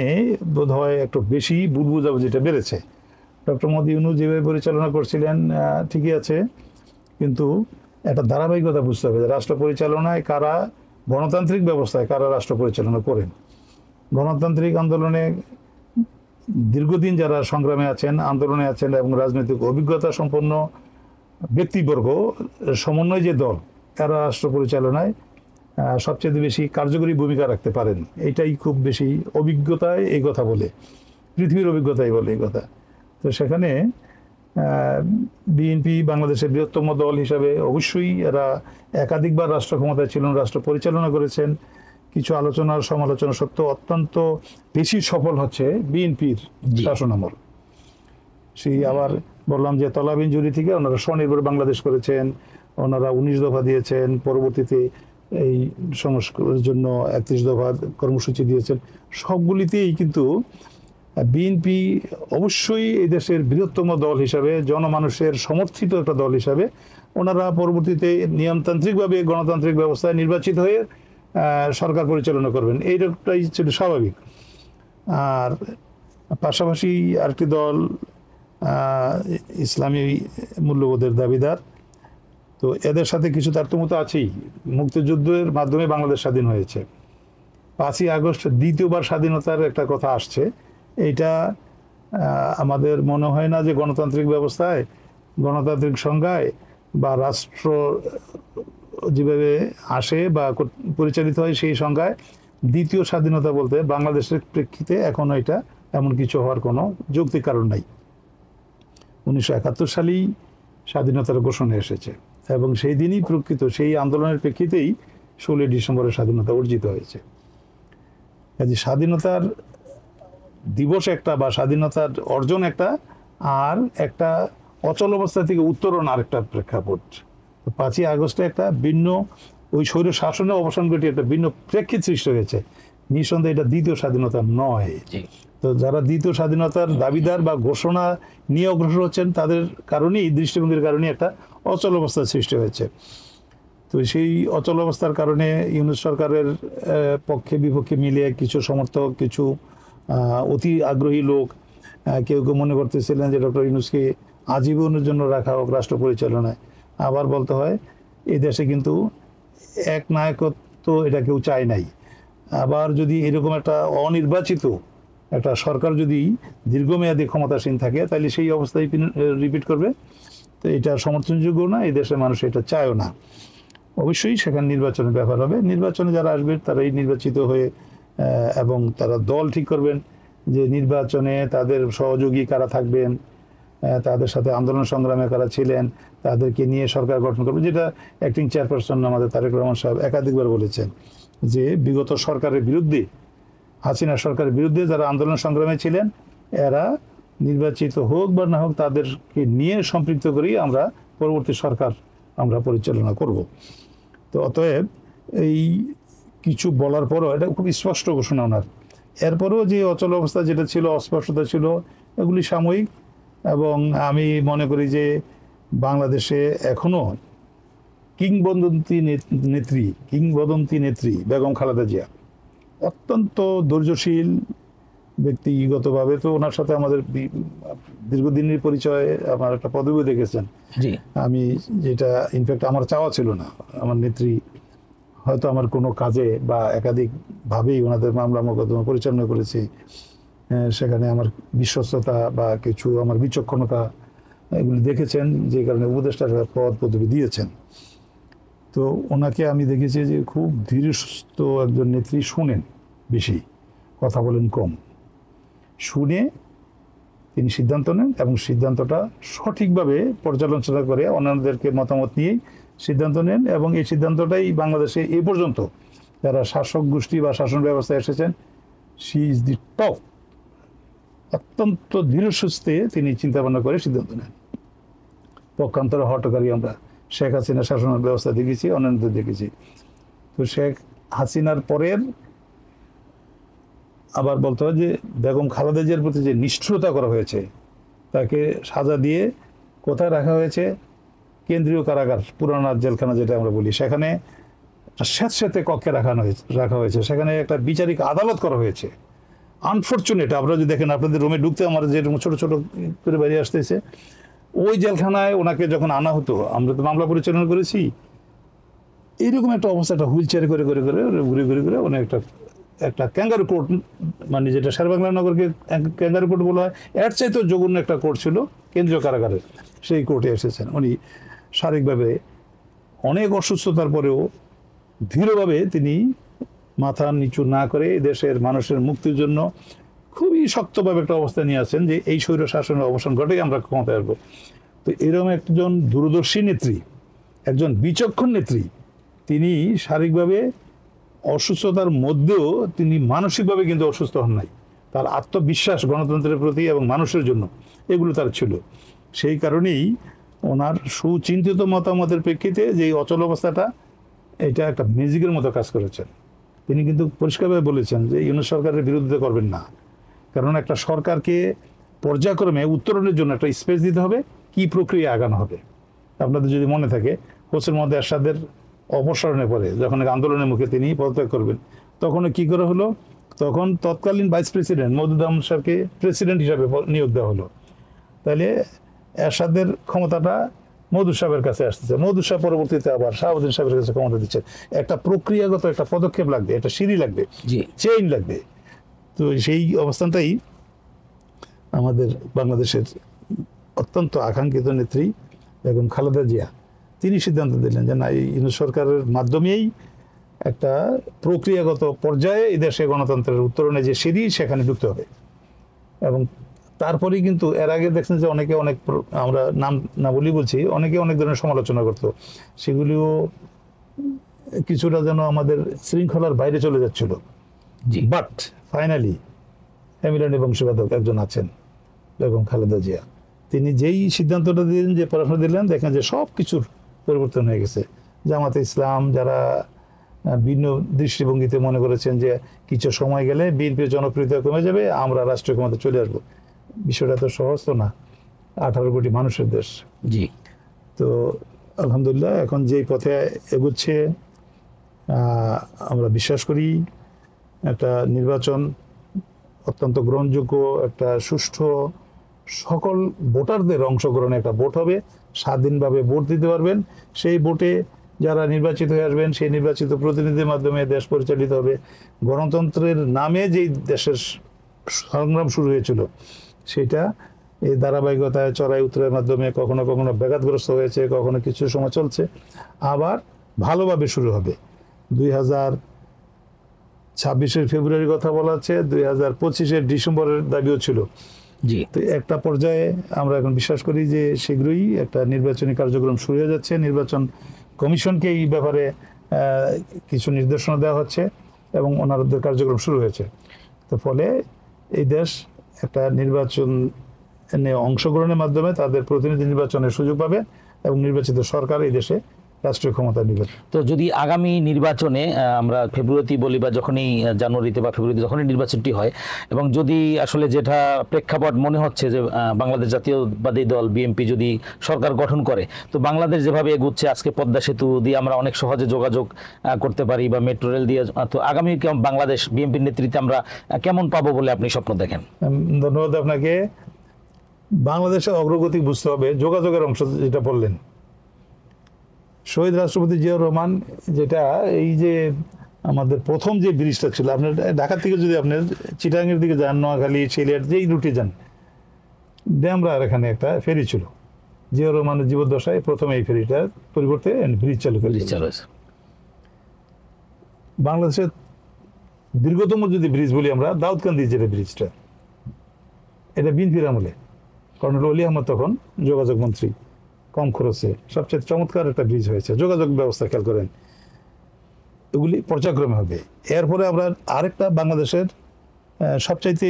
বোধ হয় একটু বেশি ভুল বুঝাবুঝিটা বেড়েছে। ডক্টর মোহাম্মদ ইউনূস যেভাবে পরিচালনা করছিলেন ঠিকই আছে, কিন্তু একটা ধারাবাহিকতা বুঝতে হবে যে রাষ্ট্র পরিচালনায় কারা, গণতান্ত্রিক ব্যবস্থায় কারা রাষ্ট্র পরিচালনা করেন। গণতান্ত্রিক আন্দোলনে দীর্ঘদিন যারা সংগ্রামে আছেন, আন্দোলনে আছেন এবং রাজনৈতিক অভিজ্ঞতা সম্পন্ন ব্যক্তিবর্গ সমন্বয় যে দল, তারা রাষ্ট্র পরিচালনায় সবচেয়ে বেশি কার্যকরী ভূমিকা রাখতে পারেন। এইটাই খুব বেশি অভিজ্ঞতায় এই কথা বলে, পৃথিবীর অভিজ্ঞতাই বলে এই কথা। তো সেখানে বিএনপি বাংলাদেশের বৃহত্তম দল হিসাবে অবশ্যই এরা একাধিকবার রাষ্ট্র ক্ষমতায় ছিলেন, রাষ্ট্র পরিচালনা করেছেন। কিছু আলোচনার সমালোচনা সত্ত্বেও অত্যন্ত বেশি সফল হচ্ছে বিএনপির শাসনামল। সেই আবার বললাম যে তলাবিহীন জুড়ি থেকে ওনারা স্বনির্ভর বাংলাদেশ করেছেন, ওনারা 19 দফা দিয়েছেন, পরবর্তীতে এই সংস্কারের জন্য 31 দফা কর্মসূচি দিয়েছেন। সবগুলিতেই কিন্তু বিএনপি অবশ্যই এই দেশের বৃহত্তম দল হিসাবে, জনমানুষের সমর্থিত একটা দল হিসাবে ওনারা পরবর্তীতে নিয়মতান্ত্রিকভাবে গণতান্ত্রিক ব্যবস্থায় নির্বাচিত হয়ে সরকার পরিচালনা করবেন, এইটাই ছিল স্বাভাবিক। আর পাশাপাশি আরেকটি দল ইসলামী মূল্যবোধের দাবিদার, তো এদের সাথে কিছু তারতম্য তো আছেই। মুক্তিযুদ্ধের মাধ্যমে বাংলাদেশ স্বাধীন হয়েছে, 5ই আগস্ট দ্বিতীয়বার স্বাধীনতার একটা কথা আসছে। এইটা আমাদের মনে হয় না যে গণতান্ত্রিক ব্যবস্থায়, গণতান্ত্রিক সংজ্ঞায় বা রাষ্ট্র যেভাবে আসে বা পরিচালিত হয় সেই সংজ্ঞায় দ্বিতীয় স্বাধীনতা বলতে বাংলাদেশের প্রেক্ষিতে এখনো এটা এমন কিছু হওয়ার কোনো যৌক্তিক কারণ নাই। 1971 সালেই স্বাধীনতার ঘোষণা এসেছে এবং সেই দিনই প্রকৃত সেই আন্দোলনের প্রেক্ষিতেই 16 ডিসেম্বরের স্বাধীনতা অর্জিত হয়েছে। কাজে স্বাধীনতার দিবস একটা বা স্বাধীনতার অর্জন একটা, আর একটা অচল অবস্থা থেকে উত্তরণ আরেকটা প্রেক্ষাপট। 5ই আগস্টে একটা ভিন্ন, ওই স্বৈর শাসনের অবসান ঘটিয়ে একটা ভিন্ন প্রেক্ষিত সৃষ্টি হয়েছে। নিঃসন্দেহে এটা দ্বিতীয় স্বাধীনতা নয়। তো যারা দ্বিতীয় স্বাধীনতার দাবিদার বা ঘোষণা নিয়ে অগ্রসর হচ্ছেন তাদের কারণেই, দৃষ্টিভঙ্গির কারণেই একটা অচল অবস্থার সৃষ্টি হয়েছে। তো সেই অচল অবস্থার কারণে ইউনূস সরকারের পক্ষে বিপক্ষে মিলিয়ে কিছু সমর্থক, কিছু অতি আগ্রহী লোক কেউ কেউ মনে করতেছিলেন যে ডক্টর ইউনূসকে আজীবনের জন্য রাখা হোক রাষ্ট্র পরিচালনায়। আবার বলতে হয় এই দেশে কিন্তু এক নায়কত্ব এটা কেউ চায় নাই। আবার যদি এরকম একটা অনির্বাচিত একটা সরকার যদি দীর্ঘমেয়াদী ক্ষমতাসীন থাকে তাহলে সেই অবস্থায় রিপিট করবে। তো এটা সমর্থনযোগ্য না, এই দেশের মানুষ এটা চায়ও না। অবশ্যই সেখানে নির্বাচনের ব্যাপার হবে, নির্বাচনে যারা আসবে তারাই নির্বাচিত হয়ে এবং তারা দল ঠিক করবেন যে নির্বাচনে তাদের সহযোগী কারা থাকবেন, তাদের সাথে আন্দোলন সংগ্রামে কারা ছিলেন, তাদেরকে নিয়ে সরকার গঠন করবে। যেটা অ্যাক্টিং চেয়ারপারসন আমাদের তারেক রহমান সাহেব একাধিকবার বলেছেন যে বিগত সরকারের বিরুদ্ধে, হাসিনা সরকারের বিরুদ্ধে যারা আন্দোলন সংগ্রামে ছিলেন এরা নির্বাচিত হোক বা না হোক তাদেরকে নিয়ে সম্পৃক্ত করেই আমরা পরবর্তী সরকার আমরা পরিচালনা করব। তো অতএব এই কিছু বলার পরও এটা খুব স্পষ্ট ঘোষণা ওনার। এরপরেও যে অচল অবস্থা যেটা ছিল, অস্পষ্টতা ছিল, এগুলি সাময়িক। এবং আমি মনে করি যে বাংলাদেশে এখনো কিংবদন্তি নেত্রী বেগম খালেদা জিয়া অত্যন্ত ধৈর্যশীল ব্যক্তিগতভাবে তো ওনার সাথে আমাদের দীর্ঘদিনের পরিচয়, আমার একটা পদবি দেখেছেন। জি আমি যেটা ইনফ্যাক্ট আমার চাওয়া ছিল না, আমার নেত্রী হয়তো আমার কোনো কাজে বা একাধিক ভাবেই ওনাদের মামলা মোকদ্দমা পরিচালনা করেছি, সেখানে আমার বিশ্বস্ততা বা কিছু আমার বিচক্ষণতা এগুলি দেখেছেন, যে কারণে উপদেষ্টার পদ পদবি দিয়েছেন। তো ওনাকে আমি দেখেছি যে খুব ধীর সুস্থ একজন নেত্রী, শুনেন বেশি, কথা বলেন কম, শুনে তিনি সিদ্ধান্ত নেন এবং সিদ্ধান্তটা সঠিকভাবে পর্যালোচনা করে অন্যান্যদেরকে মতামত নিয়েই সিদ্ধান্ত নেন। এবং এই সিদ্ধান্তটাই বাংলাদেশে এই পর্যন্ত যারা শাসক গোষ্ঠী বা শাসন ব্যবস্থায় এসেছেন, শি ইজ দি টপ। অত্যন্ত ধীরসুস্থে তিনি চিন্তা ভাবনা করে সিদ্ধান্ত নেন। পক্ষান্তরে হটকারী আমরা শেখ হাসিনা শাসন ব্যবস্থা দেখেছি, অন্যান্যদের দেখেছি। তো শেখ হাসিনার পরের আবার বলতে হয় যে বেগম খালেদা জিয়ার প্রতি যে নিষ্ঠুরতা করা হয়েছে, তাকে সাজা দিয়ে কোথায় রাখা হয়েছে? কেন্দ্রীয় কারাগার, পুরানা জেলখানা যেটা আমরা বলি, সেখানে স্যাঁতস্যাঁতে কক্ষে রাখা হয়েছে। সেখানে একটা বিচারিক আদালত করা হয়েছে। আনফর্চুনেট, আপনারা যদি দেখেন, আপনাদের রুমে ঢুকতে আমার যেরকম ছোট ছোট করে বেরিয়ে আসতেছে, ওই জেলখানায় ওনাকে যখন আনা হতো, আমরা তো মামলা পরিচালনা করেছি, এইরকম একটা অবস্থা, একটা হুইল চেয়ারে করে করে করে ঘুরে ঘুরে ঘুরে উনি একটা ক্যাঙ্গারু কোর্ট, মানে যেটা শেরেবাংলা নগরকে ক্যাঙ্গারু কোর্ট বলা হয়, এর চাইতেও জঘন্য একটা কোর্ট ছিল কেন্দ্রীয় কারাগারের, সেই কোর্টে এসেছেন। উনি শারীরিকভাবে অনেক অসুস্থতার পরেও ধীরভাবে তিনি মাথা নিচু না করে দেশের মানুষের মুক্তির জন্য খুবই শক্তভাবে একটা অবস্থা নিয়ে আসছেন যে এই স্বৈর শাসনের অবসান ঘটেই আমরা ক্ষমতায় আসবো। তো এরকম একজন দূরদর্শী নেত্রী, একজন বিচক্ষণ নেত্রী, তিনি শারীরিকভাবে অসুস্থতার মধ্যেও তিনি মানসিকভাবে কিন্তু অসুস্থ হন নাই। তার আত্মবিশ্বাস গণতন্ত্রের প্রতি এবং মানুষের জন্য, এগুলো তার ছিল। সেই কারণেই ওনার সুচিন্তিত মতামতের প্রেক্ষিতে যে অচল অবস্থাটা, এটা একটা ম্যাজিকের মতো কাজ করেছেন। তিনি কিন্তু পরিষ্কারভাবে বলেছেন যে ইউনূস সরকারের বিরোধিতা করবেন না, কারণ একটা সরকারকে পর্যায়ক্রমে উত্তরণের জন্য একটা স্পেস দিতে হবে, কি প্রক্রিয়া আগানো হবে। আপনাদের যদি মনে থাকে, হোসেন মোহাম্মদ এরশাদের অপসারণের পরে যখন আন্দোলনের মুখে তিনি পদত্যাগ করবেন, তখন কি করা হলো? তখন তৎকালীন ভাইস প্রেসিডেন্ট মওদুদ আহমদ সাহেবকে প্রেসিডেন্ট হিসাবে নিয়োগ দেওয়া হলো। তাহলে এরশাদের ক্ষমতাটা মওদুদ সাহেবের কাছে আসতেছে, মওদুদ সাহেব পরবর্তীতে আবার শাহাবুদ্দিন সাহেবের কাছে ক্ষমতা দিচ্ছে। একটা প্রক্রিয়াগত একটা পদক্ষেপ লাগবে, একটা সিঁড়ি লাগবে, চেইন লাগবে। তো সেই অবস্থানটাই আমাদের বাংলাদেশের অত্যন্ত আকাঙ্ক্ষিত নেত্রী বেগম খালেদা জিয়া, তিনি সিদ্ধান্ত দিলেন যে না, এই ইউনূস সরকারের মাধ্যমেই একটা প্রক্রিয়াগত পর্যায়ে এই দেশে গণতন্ত্রের উত্তরণে যে সিঁড়ি, সেখানে ঢুকতে হবে। এবং তারপরেই কিন্তু এর আগে দেখছেন যে অনেকে অনেক, আমরা নাম না বলি বলছি, অনেকে অনেক ধরনের সমালোচনা করত, সেগুলিও কিছুটা যেন আমাদের শৃঙ্খলার বাইরে চলে যাচ্ছিল। বাট ফাইনালি এমিলানি বংশীবাদক একজন আছেন, বেগম খালেদা জিয়া, তিনি যেই সিদ্ধান্তটা দিলেন, যে পরামর্শ দিলেন, দেখেন যে সব কিছুর পরিবর্তন হয়ে গেছে। জামাতে ইসলাম যারা ভিন্ন দৃষ্টিভঙ্গিতে মনে করেছেন যে কিছু সময় গেলে বিএনপির জনপ্রিয়তা কমে যাবে, আমরা রাষ্ট্রীয় ক্ষমতা চলে আসবো, বিষয়টা তো সহজ তো না, 18 কোটি মানুষের দেশ। জি। তো আলহামদুলিল্লাহ এখন যেই পথে এগুচ্ছে, আমরা বিশ্বাস করি একটা নির্বাচন অত্যন্ত গ্রহণযোগ্য, একটা সুষ্ঠু, সকল ভোটারদের অংশগ্রহণে একটা ভোট হবে, স্বাধীনভাবে ভোট দিতে পারবেন। সেই ভোটে যারা নির্বাচিত হয়ে আসবেন, সেই নির্বাচিত প্রতিনিধির মাধ্যমে দেশ পরিচালিত হবে। গণতন্ত্রের নামে যেই দেশের সংগ্রাম শুরু হয়েছিল, সেটা এই ধারাবাহিকতায় চড়াই উত্তরের মাধ্যমে কখনো কখনো ব্যাঘাতগ্রস্ত হয়েছে, কখনো কিছু সময় চলছে, আবার ভালোভাবে শুরু হবে। 2026 ফেব্রুয়ারির কথা বলা হচ্ছে, 2025 ডিসেম্বরের দাবিও ছিল। জি। তো একটা পর্যায়ে আমরা এখন বিশ্বাস করি যে শীঘ্রই একটা নির্বাচনী কার্যক্রম শুরু হয়ে যাচ্ছে। নির্বাচন কমিশনকে এই ব্যাপারে কিছু নির্দেশনা দেওয়া হচ্ছে এবং ওনাদের কার্যক্রম শুরু হয়েছে। তো ফলে এই দেশ একটা নির্বাচনে অংশগ্রহণের মাধ্যমে তাদের প্রতিনিধি নির্বাচনের সুযোগ পাবে এবং নির্বাচিত সরকার এই দেশে রাষ্ট্রীয় ক্ষমতা নেবেন। তো যদি আগামী নির্বাচনে আমরা ফেব্রুয়ারিতে বলি বা যখনই জানুয়ারিতে বা ফেব্রুয়ারিতে যখনই নির্বাচনটি হয়, এবং যদি আসলে যেটা প্রেক্ষাপট মনে হচ্ছে যে বাংলাদেশ জাতীয়বাদী দল বিএনপি যদি সরকার গঠন করে, তো বাংলাদেশ যেভাবে এগুচ্ছে আজকে পদ্মা সেতু দিয়ে আমরা অনেক সহজে যোগাযোগ করতে পারি বা মেট্রো রেল দিয়ে, তো আগামী বাংলাদেশ বিএনপির নেতৃত্বে আমরা কেমন পাবো বলে আপনি স্বপ্ন দেখেন? ধন্যবাদ আপনাকে। বাংলাদেশের অগ্রগতি বুঝতে হবে যোগাযোগের অংশ যেটা বললেন। শহীদ রাষ্ট্রপতি জিয়াউর রহমান যেটা এই যে আমাদের প্রথম যে ব্রিজটা ছিল, আপনার ঢাকা থেকে যদি আপনার চিটাগাংয়ের দিকে যান, নোয়াখালী, সিলেট যেই রুটে যান, ড্যামরার এখানে একটা ফেরি ছিল। জিয়াউর রহমানের জীবদ্দশায় প্রথম এই ফেরিটার পরিবর্তে ব্রিজ চালু করে। বাংলাদেশের দীর্ঘতম যদি ব্রিজ বলি আমরা, দাউদকান্দি যেটা ব্রিজটা, এটা বিএনপির আমলে কর্নেল অলি আহমদ তখন যোগাযোগ মন্ত্রী, কম খরচে সবচেয়ে চমৎকার একটা ব্রিজ হয়েছে। যোগাযোগ ব্যবস্থা খেয়াল করেন, এগুলি পর্যায়ক্রমে হবে। এরপরে আমরা আরেকটা বাংলাদেশের সবচাইতে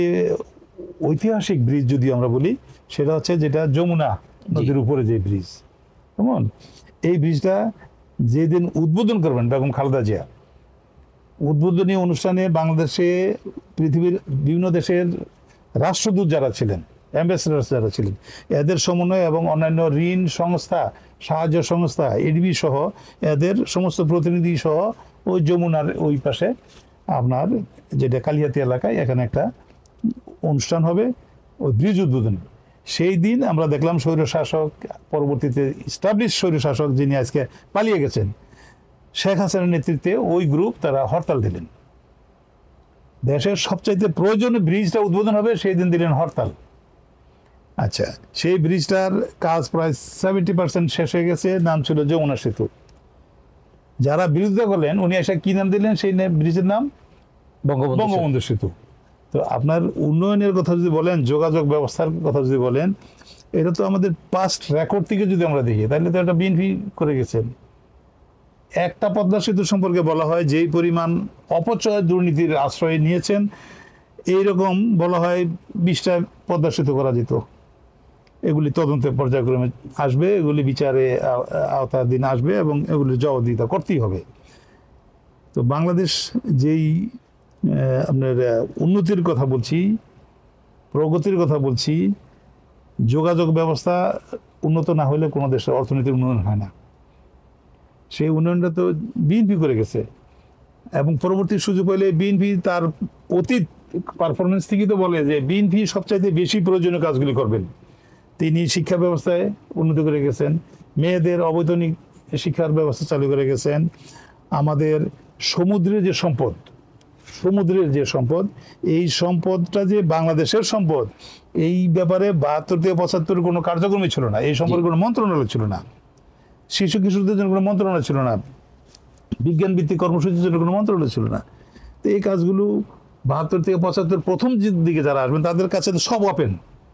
ঐতিহাসিক ব্রিজ যদি আমরা বলি, সেটা হচ্ছে যেটা যমুনা নদীর উপরে যে ব্রিজ, কেমন এই ব্রিজটা যেদিন উদ্বোধন করবেন বেগম খালেদা জিয়া, উদ্বোধনী অনুষ্ঠানে বাংলাদেশে পৃথিবীর বিভিন্ন দেশের রাষ্ট্রদূত যারা ছিলেন, অ্যাম্বাসেডার যারা ছিলেন, এদের সমন্বয় এবং অন্যান্য ঋণ সংস্থা, সাহায্য সংস্থা, এডিবি সহ এদের সমস্ত প্রতিনিধি সহ ওই যমুনার ওই পাশে আপনার যেটা কালিয়াতি এলাকায় এখানে একটা অনুষ্ঠান হবে, ওই ব্রিজ উদ্বোধন। সেই দিন আমরা দেখলাম স্বৈরশাসক, পরবর্তীতে স্টাবলিশ স্বৈরশাসক যিনি আজকে পালিয়ে গেছেন, শেখ হাসিনার নেতৃত্বে ওই গ্রুপ তারা হরতাল দিলেন। দেশের সবচাইতে প্রয়োজনীয় ব্রিজটা উদ্বোধন হবে সেই দিন দিলেন হরতাল। আচ্ছা, সেই ব্রিজটার কাজ প্রায় 70% শেষ হয়ে গেছে, নাম ছিল যমুনা সেতু। যারা বিরোধিতা করলেন উনি এসে কি নাম দিলেন, সেই ব্রিজের নাম বঙ্গবন্ধু সেতু। তো আপনার উন্নয়নের কথা যদি বলেন, যোগাযোগ ব্যবস্থার কথা যদি বলেন, এটা তো আমাদের পাস্ট রেকর্ড থেকে যদি আমরা দেখি, তাহলে তো এটা বিএনপি করে গেছেন। একটা পদ্মা সেতু সম্পর্কে বলা হয় যেই পরিমাণ অপচয় দুর্নীতির আশ্রয় নিয়েছেন, এইরকম বলা হয় 20টা পদ্মা সেতু করা যেত। এগুলি তদন্তের পর্যায়ক্রমে আসবে, এগুলি বিচারে আওতাধীন আসবে এবং এগুলির জবাবদিহিতা করতেই হবে। তো বাংলাদেশ যেই আপনার উন্নতির কথা বলছি, প্রগতির কথা বলছি, যোগাযোগ ব্যবস্থা উন্নত না হলে কোনো দেশের অর্থনীতির উন্নয়ন হয় না। সেই উন্নয়নটা তো বিএনপি করে গেছে, এবং পরবর্তী সুযোগ পেলে বিএনপি তার অতীত পারফরমেন্স থেকেই তো বলে যে বিএনপি সবচাইতে বেশি প্রয়োজনীয় কাজগুলি করবেন। তিনি শিক্ষা ব্যবস্থায় উন্নতি করে গেছেন, মেয়েদের অবৈতনিক শিক্ষার ব্যবস্থা চালু করে গেছেন। আমাদের সমুদ্রের যে সম্পদ, এই সম্পদটা যে বাংলাদেশের সম্পদ, এই ব্যাপারে 72 থেকে 75 কোনো কার্যক্রমই ছিল না, এই সম্পর্কে কোনো মন্ত্রণালয় ছিল না, শিশু কিশোরদের জন্য কোনো মন্ত্রণালয় ছিল না, বিজ্ঞান ভিত্তিক কর্মসূচির জন্য কোনো মন্ত্রণালয় ছিল না। তো এই কাজগুলো 72 থেকে 75 প্রথম দিকে যারা আসবেন তাদের কাছে তো সব ওপেন,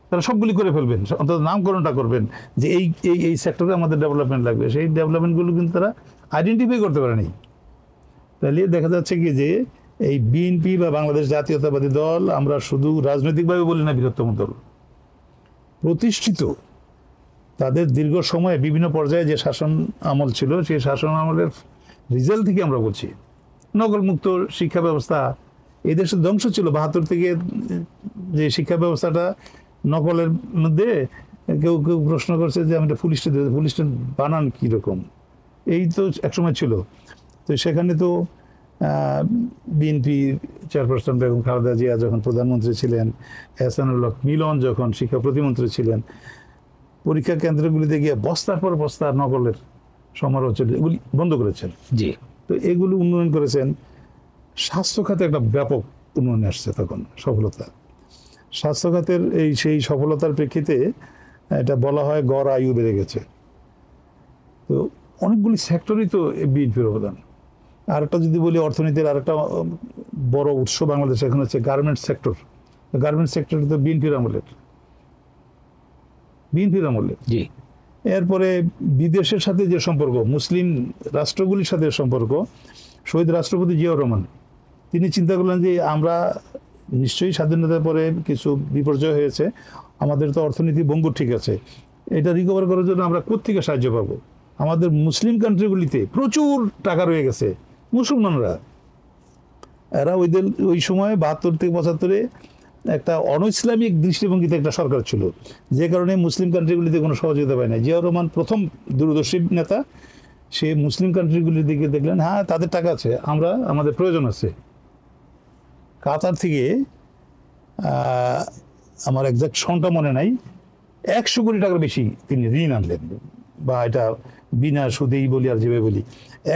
তারা সবগুলি করে ফেলবেন, অন্তত নামকরণটা করবেন যে এই এই এই সেক্টরে আমাদের ডেভেলপমেন্ট লাগবে। সেই ডেভেলপমেন্টগুলো কিন্তু তারা আইডেন্টিফাই করতে পারেনি। তাহলে দেখা যাচ্ছে কি যে এই বিএনপি বা বাংলাদেশ জাতীয়তাবাদী দল, আমরা শুধু রাজনৈতিকভাবে বলি না, বৃহত্তম দল, প্রতিষ্ঠিত। তাদের দীর্ঘ সময়ে বিভিন্ন পর্যায়ে যে শাসন আমল ছিল, সেই শাসন আমলের রেজাল্ট থেকে আমরা বলছি। নকলমুক্ত শিক্ষা ব্যবস্থা এই দেশের ধ্বংস ছিল। 72 থেকে যে শিক্ষা ব্যবস্থাটা নকলের মধ্যে কেউ কেউ প্রশ্ন করছে যে আমি পুলিশটা বানান কীরকম, এই তো একসময় ছিল। তো সেখানে তো বিএনপি চেয়ারপারসন বেগম খালেদা জিয়া যখন প্রধানমন্ত্রী ছিলেন, এহসানুল হক মিলন যখন শিক্ষা প্রতিমন্ত্রী ছিলেন, পরীক্ষা কেন্দ্রগুলিতে গিয়ে বস্তার পর বস্তা নকলের সমারোহ চলে, এগুলি বন্ধ করেছেন। জি। তো এগুলো উন্নয়ন করেছেন। স্বাস্থ্য খাতে একটা ব্যাপক উন্নয়ন আসছে তখন, সফলতা। স্বাস্থ্য খাতের সেই সফলতার প্রেক্ষিতে এটা বলা হয় গড় আয়ু বেড়ে গেছে। তো অনেকগুলি সেক্টরই তো বিএনপির অবদান। আরেকটা যদি বলি, অর্থনীতির আরেকটা বড় উৎস বাংলাদেশ এখন হচ্ছে গার্মেন্টস সেক্টর। গার্মেন্টস সেক্টর তো বিএনপির আমলের। জি। এরপরে বিদেশের সাথে যে সম্পর্ক, মুসলিম রাষ্ট্রগুলির সাথে সম্পর্ক, শহীদ রাষ্ট্রপতি জিয়াউর রহমান তিনি চিন্তা করলেন যে আমরা নিশ্চয়ই স্বাধীনতার পরে কিছু বিপর্যয় হয়েছে, আমাদের তো অর্থনীতি ভঙ্গুর ঠিক আছে, এটা রিকভার করার জন্য আমরা কোত্থেকে সাহায্য পাবো। আমাদের মুসলিম কান্ট্রিগুলিতে প্রচুর টাকা রয়ে গেছে। মুসলমানরা এরা ওই সময় 72 থেকে 75-এ একটা অনইসলামিক দৃষ্টিভঙ্গিতে একটা সরকার ছিল, যে কারণে মুসলিম কান্ট্রিগুলিতে কোনো সহযোগিতা পায় না। জিয়াউর রহমান প্রথম দূরদর্শী নেতা, সে মুসলিম কান্ট্রিগুলির দিকে দেখলেন হ্যাঁ তাদের টাকা আছে, আমাদের প্রয়োজন আছে। কাতার থেকে আমার একজাক্ট সনটা মনে নাই, 100 কোটি টাকার বেশি তিনি ঋণ আনলেন, বা এটা বিনা সুদেই বলি আর যেভাবে বলি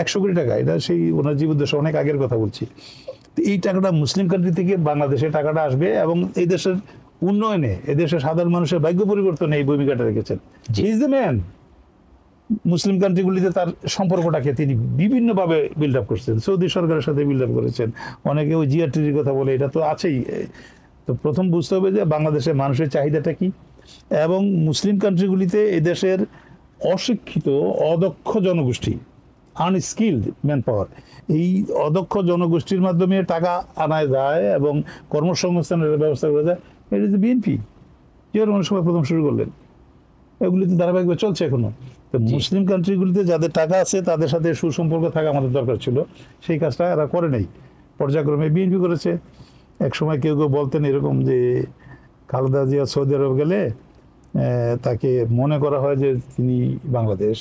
100 কোটি টাকা, এটা সেই ওনার জীবদ্দশা অনেক আগের কথা বলছি। এই টাকাটা মুসলিম কান্ট্রি থেকে বাংলাদেশে টাকাটা আসবে এবং এই দেশের উন্নয়নে, এদেশের সাধারণ মানুষের ভাগ্য পরিবর্তনে এই ভূমিকাটা রেখেছেন। He is the man. মুসলিম কান্ট্রিগুলিতে তার সম্পর্কটাকে তিনি বিভিন্নভাবে বিল্ড আপ করছেন, সৌদি সরকারের সাথে বিল্ড আপ করেছেন। অনেকে ওই জিআরটির কথা বলে, এটা তো আছেই। তো প্রথম বুঝতে হবে যে বাংলাদেশের মানুষের চাহিদাটা কি, এবং মুসলিম কান্ট্রিগুলিতে এদেশের অশিক্ষিত অদক্ষ জনগোষ্ঠী, আনস্কিলড ম্যান পাওয়ার, এই অদক্ষ জনগোষ্ঠীর মাধ্যমে টাকা আনা যায় এবং কর্মসংস্থানের ব্যবস্থা করা যায়। এটা যে বিএনপি জিয়াউর রহমান সভায় প্রথম শুরু করলেন, এগুলিতে ধারাবাহিকভাবে চলছে এখনো। তো মুসলিম কান্ট্রিগুলিতে যাদের টাকা আছে তাদের সাথে সুসম্পর্ক থাকা আমাদের দরকার ছিল, সেই কাজটা এরা করে নাই। পর্যায়ক্রমে বিএনপি করেছে। এক সময় কেউ কেউ বলতেন এরকম যে খালেদা জিয়া সৌদি আরব গেলে তাকে মনে করা হয় যে তিনি বাংলাদেশ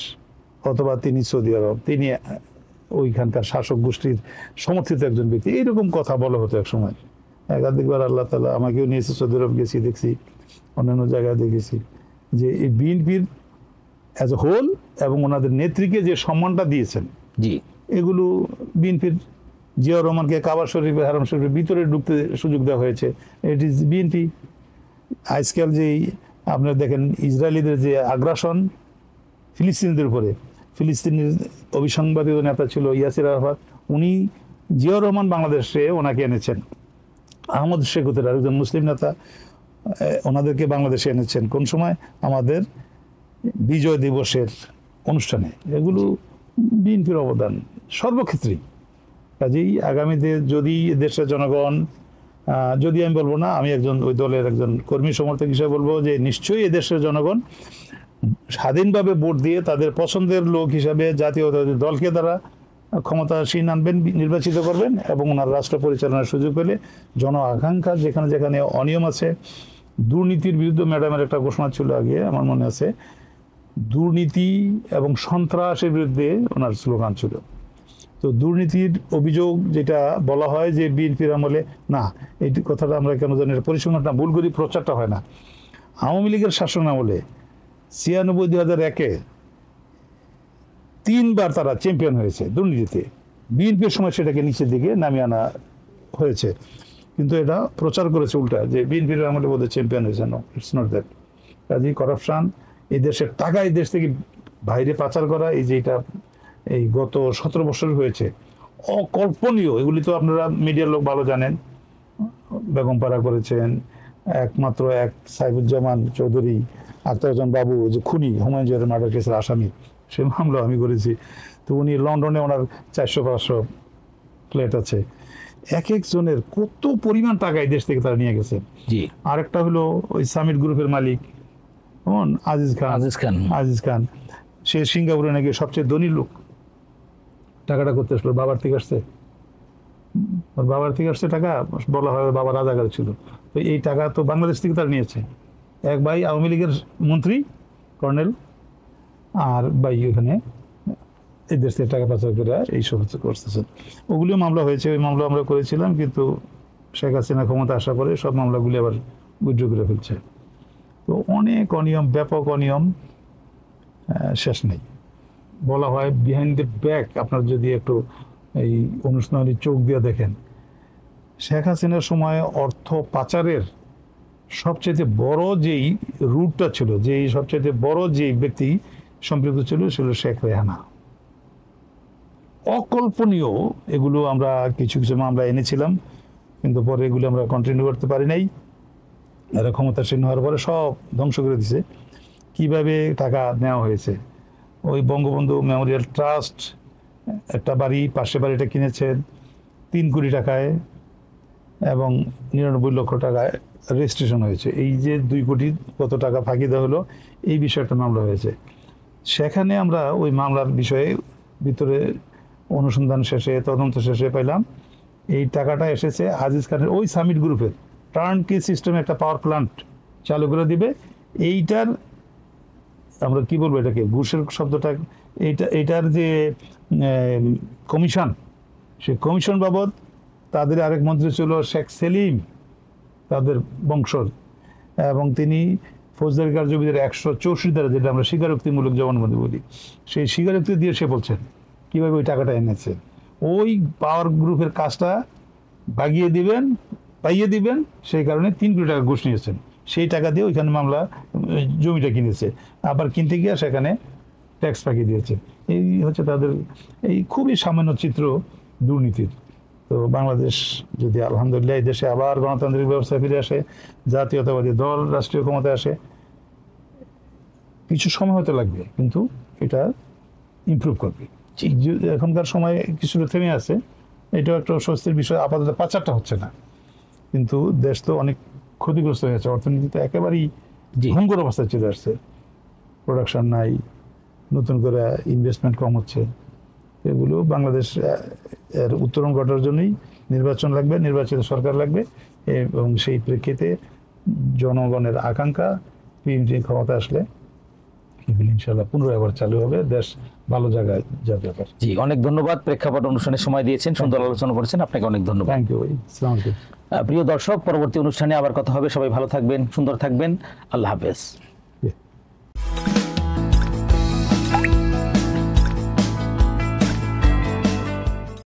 অথবা তিনি সৌদি আরব, তিনি ওইখানকার শাসক গোষ্ঠীর সমর্থিত একজন ব্যক্তি, এইরকম কথা বলা হতো এক সময়। একাধিকবার আল্লাহ তাআলা আমাকেও নিয়েছে, সৌদি আরব গেছি, দেখছি, অন্যান্য জায়গায় দেখেছি যে এই বিএনপির অ্যাজ এ হোল এবং ওনাদের নেত্রীকে যে সম্মানটা দিয়েছেন, জি, এগুলো বিএনপির। জিয়াউর রহমানকে কাবা শরীফের, হারাম শরীফের ভিতরে ঢুকতে সুযোগ দেওয়া হয়েছে, ইট ইজ বিএনপি। আজকাল যেই আপনারা দেখেন ইসরায়েলিদের যে আগ্রাসন ফিলিস্তিনিদের উপরে, ফিলিস্তিনের অবিসংবাদিত নেতা ছিল ইয়াসির আরাফাত, উনি জিয়াউর রহমান বাংলাদেশে ওনাকে এনেছেন। আহমদ শেখুতের আরেকজন মুসলিম নেতা, ওনাদেরকে বাংলাদেশে এনেছেন কোন সময়? আমাদের বিজয় দিবসের অনুষ্ঠানে। এগুলো বিএনপির অবদান সর্বক্ষেত্রেই। কাজেই আগামীতে যদি দেশের জনগণ, যদি আমি বলবো না, আমি একজন ওই দলের একজন কর্মী সমর্থক হিসেবে বলবো যে নিশ্চয়ই এদেশের জনগণ স্বাধীনভাবে ভোট দিয়ে তাদের পছন্দের লোক হিসাবে জাতীয় দলকে তারা ক্ষমতাসীন আনবেন, নির্বাচিত করবেন, এবং ওনার রাষ্ট্র পরিচালনার সুযোগ পেলে জন আকাঙ্ক্ষা যেখানে যেখানে অনিয়ম আছে, দুর্নীতির বিরুদ্ধে ম্যাডামের একটা ঘোষণা ছিল আগে আমার মনে আছে, দুর্নীতি এবং সন্ত্রাসের বিরুদ্ধে ওনার স্লোগান ছিল। তো দুর্নীতির অভিযোগ যেটা বলা হয় যে বিএনপির আমলে, না, এই কথাটা আমরা কেন জানি পরিসংখ্যানটা ভুল করি, প্রচারটা হয় না। আওয়ামী লীগের শাসন আমলে 96-2001-এ 3বার তারা চ্যাম্পিয়ন হয়েছে দুর্নীতিতে। বিএনপির সময় সেটাকে নিচের দিকে নামিয়ে আনা হয়েছে, কিন্তু এটা প্রচার করেছে উল্টা যে বিএনপির আমলে বোধহয় চ্যাম্পিয়ন হয়েছে। No, it's not that. কাজেই করাপশন, এই দেশের টাকা এই দেশ থেকে বাইরে পাচার করা, এই যে এটা এই গত 17 বছর হয়েছে, অকল্পনীয়। এগুলি তো আপনারা মিডিয়ার লোক ভালো জানেন। বেগমপাড়া করেছেন, একমাত্র এক সাইফুজ্জামান চৌধুরী, আখতারুজ্জামান বাবু যে খুনি, হুমায়ুন জহিরের মার্ডার কেসের আসামি, সে মামলা আমি করেছি। তো উনি লন্ডনে, ওনার 400-500 ফ্ল্যাট আছে। এক একজনের কত পরিমাণ টাকা এই দেশ থেকে তারা নিয়ে গেছে। জি। আরেকটা হলো ওই সামিট গ্রুপের মালিক আজিজ খান, সে সিঙ্গাপুরে নাকি সবচেয়ে ধনী লোক। টাকাটা করতে আসলো বাবার থেকে আসছে, বাবার থেকে আসছে টাকা, বলা হয় বাবা রাজাকার ছিল। তো এই টাকা তো বাংলাদেশ থেকে তারা নিয়েছে। এক ভাই আওয়ামী লীগের মন্ত্রী, কর্নেল, আর ভাই ওখানে এই দেশ থেকে টাকা পাচার করে এইসব করতেছেন। ওগুলিও মামলা হয়েছে, ওই মামলা আমরা করেছিলাম, কিন্তু শেখ হাসিনা ক্ষমতা আসার পরে সব মামলাগুলি আবার উইথড্র করে ফেলছে। তো অনেক অনিয়ম, ব্যাপক অনিয়ম, শেষ নেই। বলা হয় বিহাইন্ড দ্য ব্যাক, আপনার যদি একটু এই অনুষ্ঠানে চোখ দিয়ে দেখেন, শেখ হাসিনার সময় অর্থ পাচারের সবচেয়ে বড় যেই রুটটা ছিল, যেই সবচেয়ে বড় যেই ব্যক্তি সম্পৃক্ত ছিল, সেটা শেখ রেহানা। অকল্পনীয়। এগুলো আমরা কিছু কিছু মামলা এনেছিলাম, কিন্তু পরে এগুলো আমরা কন্টিনিউ করতে পারি নাই। এরা ক্ষমতাসীন হওয়ার পরে সব ধ্বংস করে দিছে। কিভাবে টাকা নেওয়া হয়েছে, ওই বঙ্গবন্ধু মেমোরিয়াল ট্রাস্ট একটা বাড়ি, পাশে বাড়িটা কিনেছেন 3 কোটি টাকায় এবং 99 লক্ষ টাকায় রেজিস্ট্রেশন হয়েছে। এই যে 2 কোটি কত টাকা ফাঁকি দেওয়া হলো, এই বিষয়ে একটা মামলা হয়েছে। সেখানে আমরা ওই মামলার বিষয়ে ভিতরে অনুসন্ধান শেষে তদন্ত শেষে পেলাম এই টাকাটা এসেছে আজিজ খানের ওই সামিট গ্রুপের টার্নকি সিস্টেমে একটা পাওয়ার প্ল্যান্ট চালু করে দিবে। এইটার আমরা কি বলবো এটাকে ঘুষের শব্দটা, এইটার যে কমিশন, সে কমিশন বাবদ তাদের আরেক মন্ত্রী ছিল শেখ সেলিম, তাদের বংশর, এবং তিনি ফৌজদারি কার্যবিধির 164 ধারা, যেটা আমরা স্বীকারোক্তিমূলক জবানবন্দি বলি, সেই স্বীকারোক্তি দিয়ে সে বলছেন কীভাবে ওই টাকাটা এনেছে। ওই পাওয়ার গ্রুপের কাজটা পাইয়ে দিবেন, সেই কারণে 3 কোটি টাকা ঘুষ নিয়েছেন। সেই টাকা দিয়ে ওইখানে মামলা জমিটা কিনেছে, আবার কিনতে গিয়ে সেখানে ট্যাক্স ফাঁকি দিয়েছে। এই হচ্ছে তাদের এই খুবই সামান্য চিত্র দুর্নীতির। তো বাংলাদেশ যদি আলহামদুলিল্লাহ এই দেশে আবার গণতান্ত্রিক ব্যবস্থা ফিরে আসে, জাতীয়তাবাদী দল রাষ্ট্রীয় ক্ষমতায় আসে, কিছু সময় হতে লাগবে কিন্তু এটা ইমপ্রুভ করবে। এখনকার সময় কিছুটা থেমে আছে, এটাও একটা স্বস্তির বিষয়। আপাতত পাচারটা হচ্ছে না, কিন্তু দেশ তো অনেক ক্ষতিগ্রস্ত হয়েছে, অর্থনীতি তো একেবারেই ভঙ্গুর অবস্থায় চলে আসছে, প্রোডাকশন নাই, নতুন করে ইনভেস্টমেন্ট কম হচ্ছে। এগুলো বাংলাদেশ এর উত্তরণ ঘটার জন্যই নির্বাচন লাগবে, নির্বাচিত সরকার লাগবে, এবং সেই প্রেক্ষিতে জনগণের আকাঙ্ক্ষা বিএনপি ক্ষমতা আসলে এগুলো ইনশাআল্লাহ পুনরায় আবার চালু হবে, দেশ ভালো জায়গায় যাবে। জি, অনেক ধন্যবাদ। প্রেক্ষাপট অনুষ্ঠানে সময় দিয়েছেন, সুন্দর আলোচনা করেছেন, আপনাকে অনেক ধন্যবাদ। থ্যাংক ইউ ভাই, আসসালামু আলাইকুম। প্রিয় দর্শক, পরবর্তী অনুষ্ঠানে আবার কথা হবে। সবাই ভালো থাকবেন, সুন্দর থাকবেন। আল্লাহ হাফেজ।